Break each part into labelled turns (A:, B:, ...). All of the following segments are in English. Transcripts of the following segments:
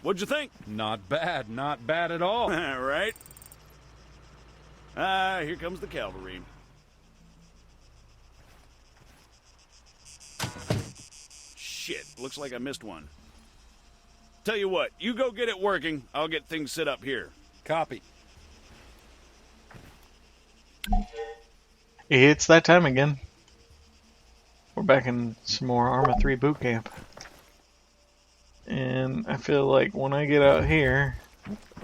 A: What'd you think?
B: Not bad at all.
A: Right? Here comes the cavalry. Shit, looks like I missed one. Tell you what, you go get it working. I'll get things set up here.
B: Copy.
C: It's that time again. We're back in some more Arma 3 Bootcamp. And I feel like when I get out here,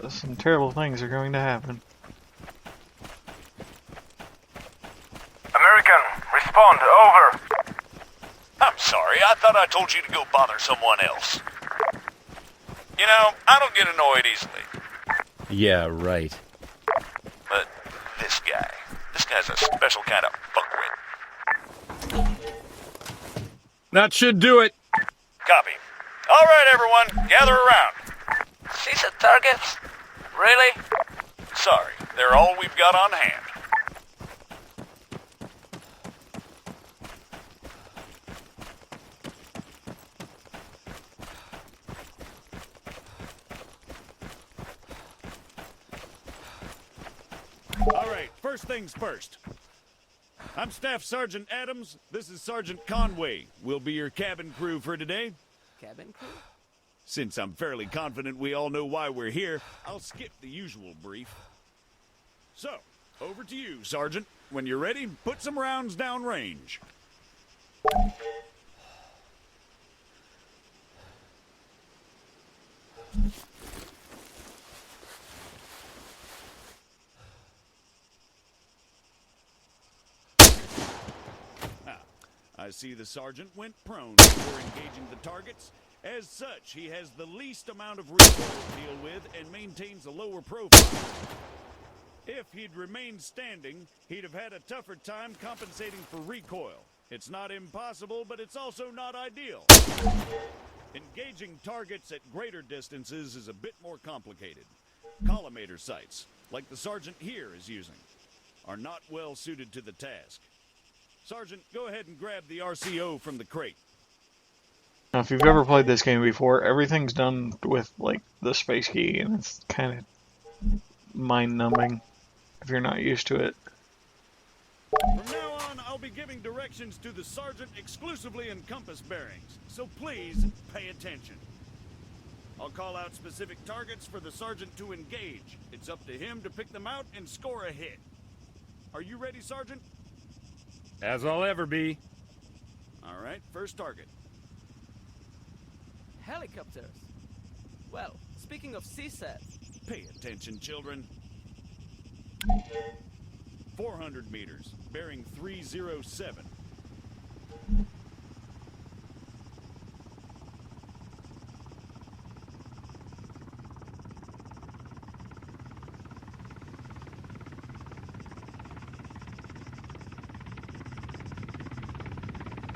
C: some terrible things are going to happen.
D: American, respond, over.
E: I'm sorry, I thought I told you to go bother someone else. You know, I don't get annoyed easily.
B: Yeah, right.
E: But this guy's a special kind of fuckwit.
B: That should do it.
E: Copy. All right, everyone, gather around.
D: See the targets? Really?
E: Sorry, they're all we've got on hand.
A: All right, first things first. I'm Staff Sergeant Adams. This is Sergeant Conway. We'll be your cabin crew for today.
F: Cabin crew?
A: Since I'm fairly confident we all know why we're here, I'll skip the usual brief. So, over to you, Sergeant. When you're ready, put some rounds down range. I see the sergeant went prone before engaging the targets. As such, he has the least amount of recoil to deal with and maintains a lower profile. If he'd remained standing, he'd have had a tougher time compensating for recoil. It's not impossible, but it's also not ideal. Engaging targets at greater distances is a bit more complicated. Collimator sights, like the sergeant here is using, are not well suited to the task. Sergeant, go ahead and grab the RCO from the crate.
C: Now, if you've ever played this game before, everything's done with, like, the space key, and it's kind of mind-numbing if you're not used to it.
A: From now on, I'll be giving directions to the sergeant exclusively in compass bearings, so please pay attention. I'll call out specific targets for the sergeant to engage. It's up to him to pick them out and score a hit. Are you ready, Sergeant?
B: As I'll ever be.
A: All right, first target.
F: Helicopters. Well, speaking of CSAT.
A: Pay attention, children. 400 meters, bearing 307.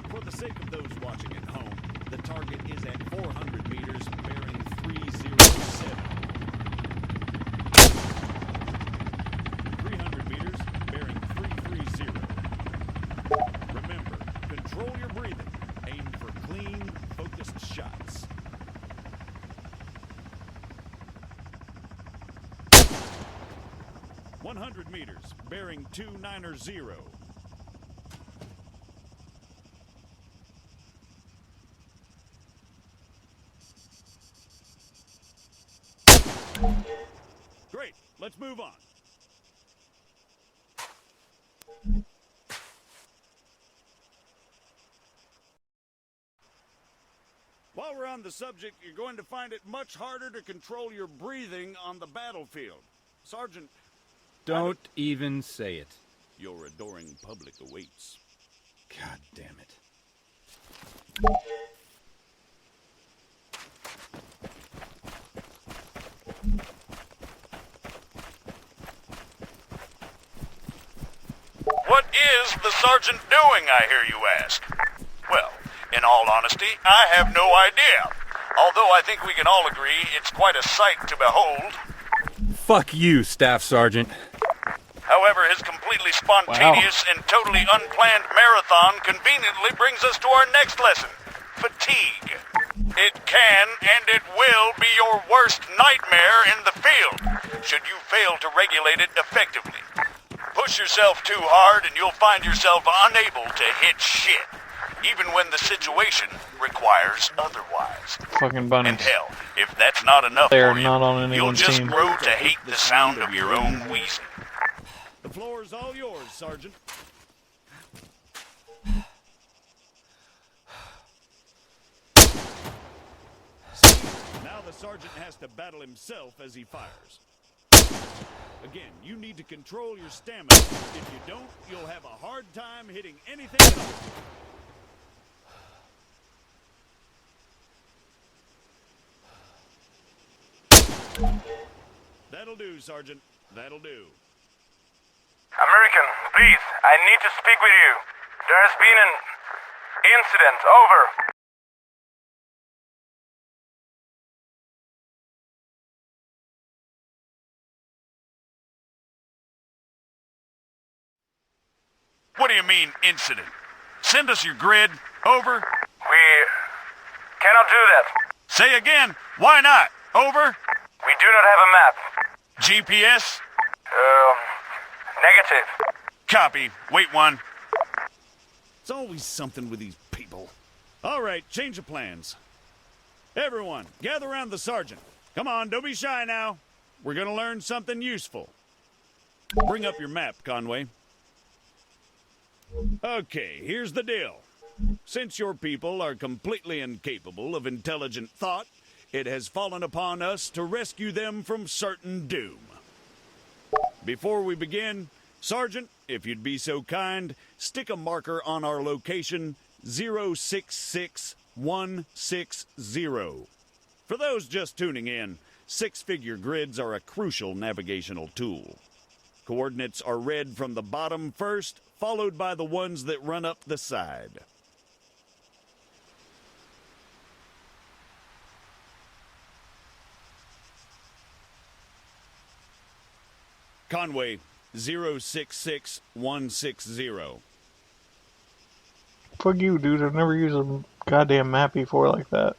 A: For the sake of those watching at home, the target is at 400 meters, bearing 307. 300 meters, bearing 330. Remember, control your breathing. Aim for clean, focused shots. "100 meters, bearing 290. Great, let's move on. While we're on the subject, you're going to find it much harder to control your breathing on the battlefield. Sergeant,
B: Don't even say it.
A: your adoring public awaits.
B: God damn it.
E: What is the sergeant doing, I hear you ask? Well, in all honesty, I have no idea. Although I think we can all agree it's quite a sight to behold.
B: Fuck you, Staff Sergeant.
E: However, his completely spontaneous and totally unplanned marathon conveniently brings us to our next lesson. fatigue. It can and it will be your worst nightmare in the field, should you fail to regulate it effectively. Push yourself too hard and you'll find yourself unable to hit shit, even when the situation requires otherwise.
C: Fucking bunnies.
E: And hell, if that's not enough
C: They are
E: for you,
C: not on
E: you'll
C: anyone's
E: just
C: team.
E: grow to hate the sound of your own wheezing.
A: The floor is all yours, Sergeant. Now the sergeant has to battle himself as he fires. Again, you need to control your stamina. If you don't, you'll have a hard time hitting anything else. That'll do, Sergeant. That'll do.
D: American, please, I need to speak with you. There has been an incident. Over.
E: What do you mean, incident? Send us your grid. Over.
D: We cannot do that.
E: Say again. Why not? Over.
D: We do not have a map.
E: GPS.
D: Negative.
E: Copy. Wait one.
A: It's always something with these people. All right, change of plans. Everyone, gather around the sergeant. Come on, don't be shy now. We're gonna learn something useful. Bring up your map, Conway. Okay, here's the deal. Since your people are completely incapable of intelligent thought, it has fallen upon us to rescue them from certain doom. Before we begin, Sergeant, if you'd be so kind, stick a marker on our location 066160. For those just tuning in, six-figure grids are a crucial navigational tool. Coordinates are read from the bottom first, followed by the ones that run up the side. Conway, 066160.
C: Fuck you, dude. I've never used a goddamn map before like that.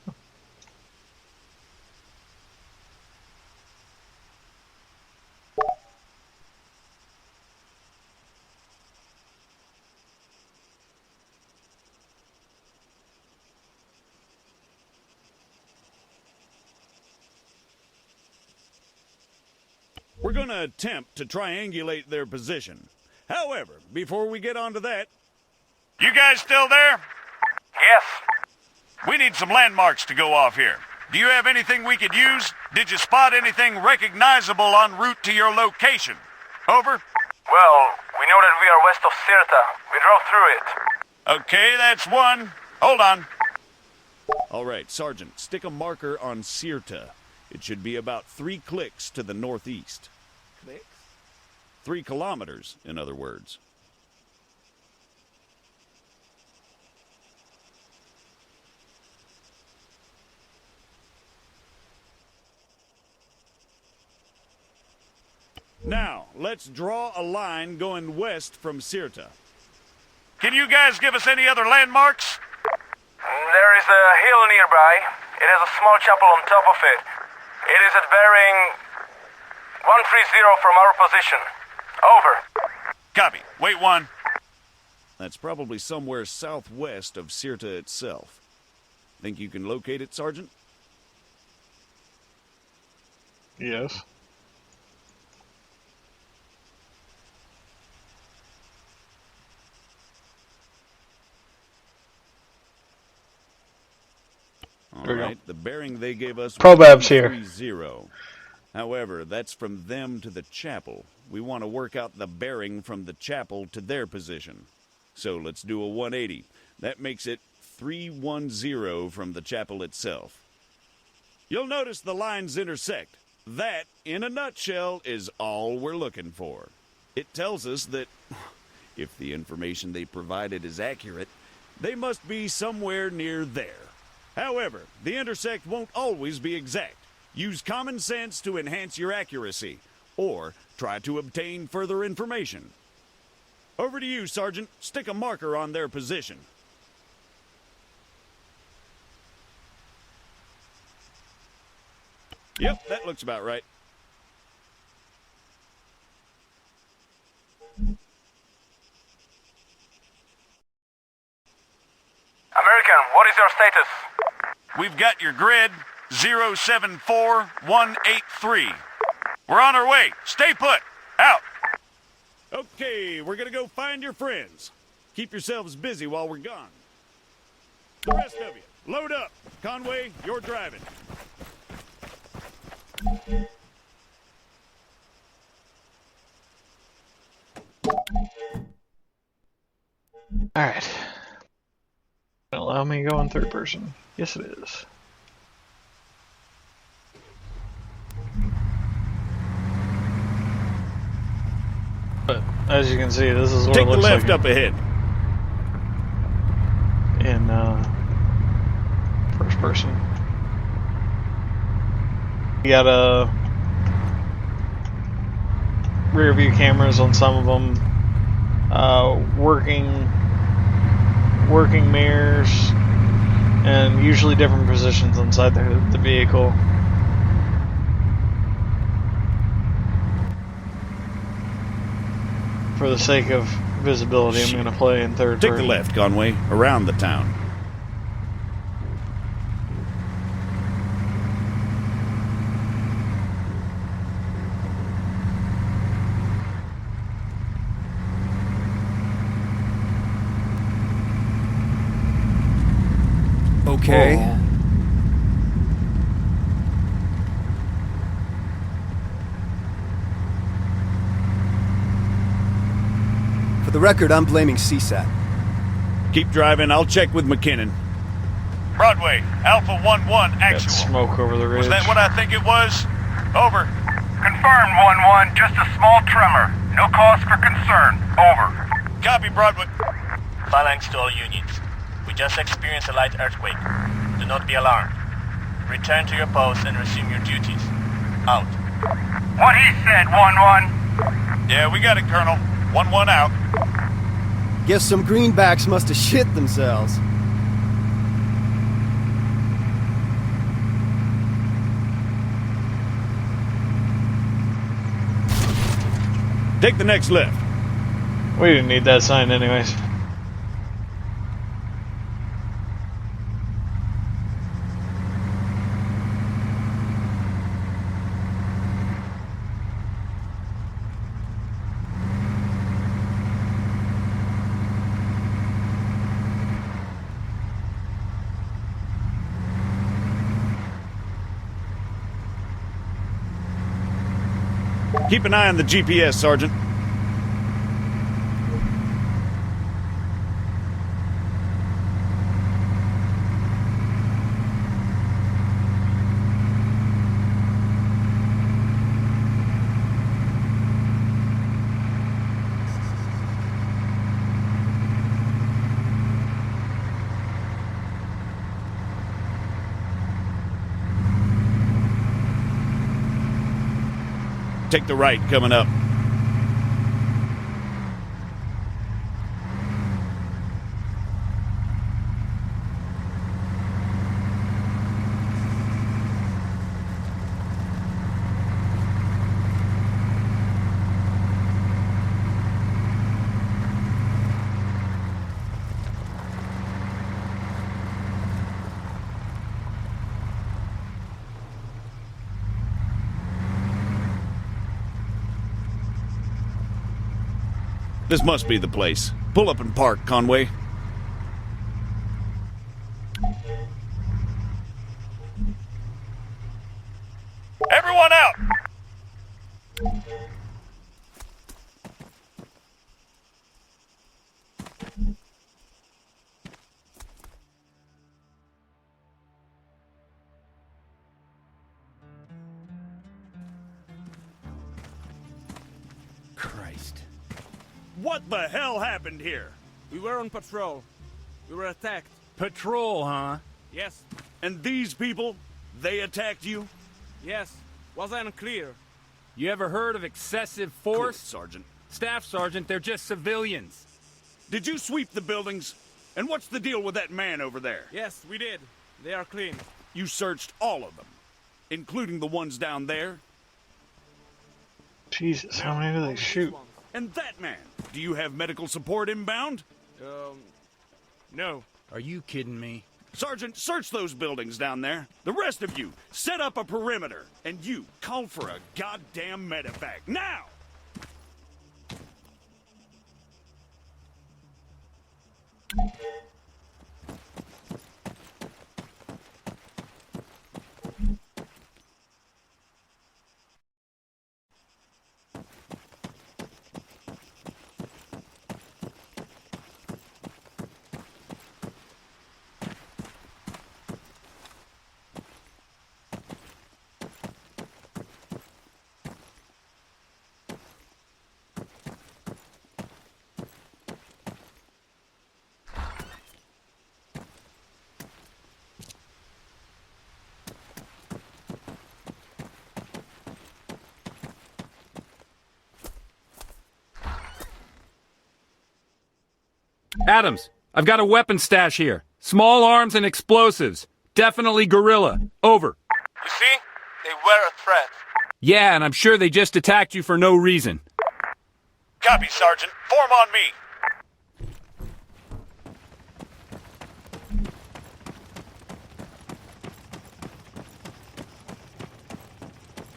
A: We're going to attempt to triangulate their position. However, before we get on to that,
E: You guys still there?
D: Yes.
E: We need some landmarks to go off here. Do you have anything we could use? Did you spot anything recognizable en route to your location? Over.
D: Well, we know that we are west of Sirta. We drove through it.
E: Okay, that's one. Hold on.
A: all right, Sergeant, stick a marker on Sirta. It should be about 3 clicks to the northeast.
F: Clicks?
A: 3 kilometers, in other words. Now, let's draw a line going west from Sirta.
E: Can you guys give us any other landmarks?
D: There is a hill nearby. It has a small chapel on top of it. It is at bearing 130 from our position. Over.
E: Copy. Wait one.
A: That's probably somewhere southwest of Sirta itself. Think you can locate it, Sergeant?
C: Yes.
A: All
C: There we go.
A: right, the bearing they gave us was
C: Probab's here.
A: 130. However, that's from them to the chapel. We want to work out the bearing from the chapel to their position. So let's do a 180. That makes it 310 from the chapel itself. You'll notice the lines intersect. That, in a nutshell, is all we're looking for. It tells us that if the information they provided is accurate, they must be somewhere near there. However, the intersect won't always be exact. Use common sense to enhance your accuracy, or try to obtain further information. Over to you, Sergeant. Stick a marker on their position. Yep, that looks about right.
D: American, what is your status?
E: We've got your grid 074183. We're on our way. Stay put. Out.
A: Okay, we're gonna go find your friends. Keep yourselves busy while we're gone. The rest of you, load up. Conway, you're driving.
C: Alright. Allow me to go in third person. Yes, it is. But as you can see, this is what
A: Take
C: it
A: the
C: looks
A: left
C: like
A: up ahead.
C: in first person. You got rear view cameras on some of them, working mirrors, and usually different positions inside the vehicle. For the sake of visibility, I'm going to play in third
A: Take
C: person.
A: the left, Conway, around the town.
G: Okay. For the record, I'm blaming CSAT.
A: Keep driving, I'll check with McKinnon.
E: Broadway, Alpha 1-1
C: Got
E: actual.
C: smoke over the ridge.
E: Was that what I think it was? Over.
D: Confirmed, 1-1. Just a small tremor. No cause for concern. Over.
E: Copy, Broadway.
H: Phalanx to all units. We just experienced a light earthquake. Do not be alarmed. Return to your posts and resume your duties. Out.
D: What he said, 1-1.
E: Yeah, we got it, Colonel. 1-1 out.
G: Guess some greenbacks must have shit themselves.
A: Take the next left.
C: We didn't need that sign anyways.
A: Keep an eye on the GPS, Sergeant. Take the right coming up. This must be the place. Pull up and park, Conway.
E: Everyone out!
B: Christ.
A: What the hell happened here?
F: We were on patrol. We were attacked.
B: Patrol, huh?
F: Yes,
A: And these people, they attacked you?
F: yes. Was I unclear?
B: You ever heard of excessive
A: Cool,
B: force?
A: Sergeant.
B: Staff Sergeant, they're just civilians.
A: Did you sweep the buildings? And what's the deal with that man over there?
F: Yes, we did. They are clean.
A: You searched all of them. including the ones down there.
C: Jesus, how many do they shoot?
A: And that man, do you have medical support inbound?
B: No. Are you kidding me?
A: Sergeant, search those buildings down there. The rest of you, set up a perimeter. And you, call for a goddamn medevac. Now!
B: Adams, I've got a weapon stash here. Small arms and explosives. Definitely guerrilla. Over.
D: You see? They were a threat.
B: Yeah, and I'm sure they just attacked you for no reason.
E: Copy, Sergeant. Form on me.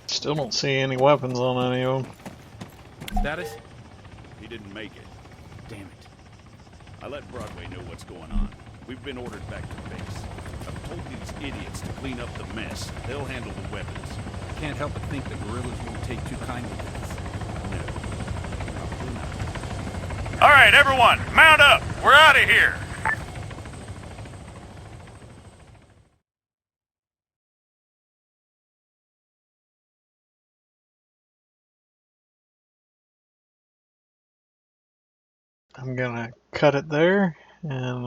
C: Still don't see any weapons on any of them.
B: Status?
A: He didn't make it. Damn it. I let Broadway know what's going on. We've been ordered back to base. I've told these idiots to clean up the mess. They'll handle the weapons.
B: I can't help but think the guerrillas won't take too kindly to this.
A: No, probably not.
E: All right, everyone, mount up. We're out of here.
C: I'm gonna cut it there, and